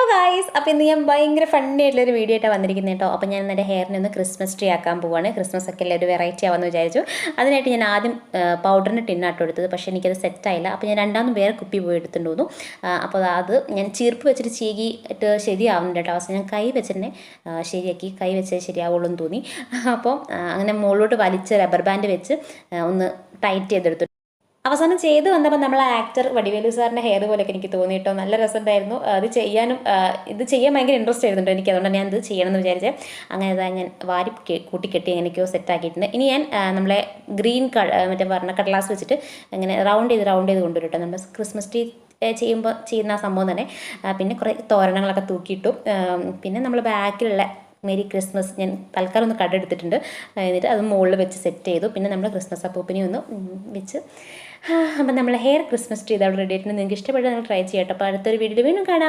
Guys, അപ്പോൾ ഇന്ന് ഞാൻ ഭയങ്കര ഫണ്ണി ആയിട്ടുള്ളൊരു വീഡിയോ ആയിട്ടാണ് വന്നിരിക്കുന്നത് കേട്ടോ. അപ്പോൾ ഞാൻ എൻ്റെ ഹെയറിനെ ഒന്ന് ക്രിസ്മസ് ട്രീ ആക്കാൻ പോവുകയാണ്. ക്രിസ്മസ് ഒക്കെ അല്ലേ, ഒരു വെറൈറ്റി ആവാമെന്ന് വിചാരിച്ചു. അതിനായിട്ട് ഞാൻ ആദ്യം പൗഡറിൻ്റെ ടിന്നാട്ടോ എടുത്തത്. പക്ഷേ എനിക്കത് സെറ്റായില്ല. അപ്പോൾ ഞാൻ രണ്ടാമതും വേറെ കുപ്പി പോയി എടുത്തിട്ട് വന്നു. അപ്പോൾ അത് ഞാൻ ചീർപ്പ് വെച്ചിട്ട് ചീകിയിട്ട് ശരിയാവുന്നുണ്ട് കേട്ടോ. അവസാനം ഞാൻ കൈ വെച്ചിട്ട് ശരിയാക്കി, കൈ വെച്ചത് ശരിയാവുള്ളൂ എന്ന് തോന്നി. അപ്പോൾ അങ്ങനെ മുകളിലോട്ട് വലിച്ച് റബ്ബർ ബാൻഡ് വെച്ച് ഒന്ന് ടൈറ്റ് ചെയ്തെടുത്തു. അവസാനം ചെയ്ത് വന്നപ്പോൾ നമ്മളെ ആക്ടർ വടിവേലു സാറിൻ്റെ ഹെയർ പോലെയൊക്കെ എനിക്ക് തോന്നി കേട്ടോ. നല്ല രസമുണ്ടായിരുന്നു. അത് ചെയ്യാനും ഇത് ചെയ്യാൻ ഭയങ്കര ഇൻട്രസ്റ്റ് ആയിരുന്നുണ്ട് എനിക്ക്. അതുകൊണ്ട് ഞാൻ ഇത് ചെയ്യണമെന്ന് വിചാരിച്ചത്. അങ്ങനെ ഇതാ ഞാൻ വാരി കൂട്ടിക്കെട്ടി എങ്ങനെയൊക്കെയോ സെറ്റാക്കിയിട്ടുണ്ട്. ഇനി ഞാൻ നമ്മളെ ഗ്രീൻ മറ്റേ വർണ്ണ കടലാസ് വെച്ചിട്ട് ഇങ്ങനെ റൗണ്ട് ചെയ്ത് കൊണ്ടുവരും കേട്ടോ. നമ്മൾ ക്രിസ്മസ് ട്രീ ചെയ്യുന്ന ആ സംഭവം തന്നെ. പിന്നെ കുറേ തോരണങ്ങളൊക്കെ തൂക്കിയിട്ടു. പിന്നെ നമ്മൾ ബാക്കിലുള്ള മേരി ക്രിസ്മസ് ഞാൻ തൽക്കാലം ഒന്ന് കടെടുത്തിട്ടുണ്ട്. എന്നിട്ട് അത് മുകളിൽ വെച്ച് സെറ്റ് ചെയ്തു. പിന്നെ നമ്മൾ ക്രിസ്മസ് അപ്പൂപ്പിനെ ഒന്ന് വെച്ച് അപ്പം നമ്മൾ ഹെയർ ക്രിസ്മസ് ട്രീ അവിടെ റെഡി ആയിട്ടുണ്ട്. നിങ്ങൾക്ക് ഇഷ്ടപ്പെട്ടാൽ നിങ്ങൾ ട്രൈ ചെയ്യട്ടോ. അപ്പോൾ അടുത്തൊരു വീഡിയോ വീണ്ടും കാണാം.